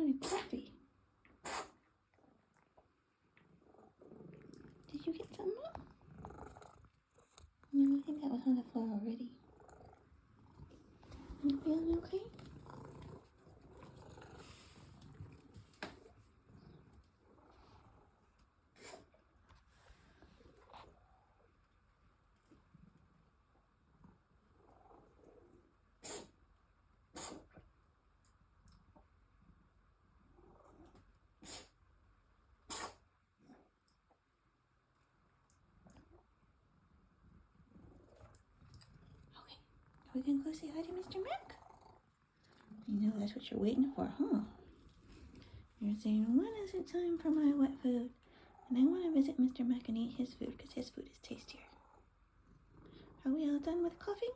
wanted coffee. Did you get some up? No, I think that was on the floor already. You feeling okay? Are we gonna go say hi to Mr. Mac? You know that's what you're waiting for, huh? You're saying, when is it time for my wet food? And I want to visit Mr. Mac and eat his food because his food is tastier. Are we all done with coughing?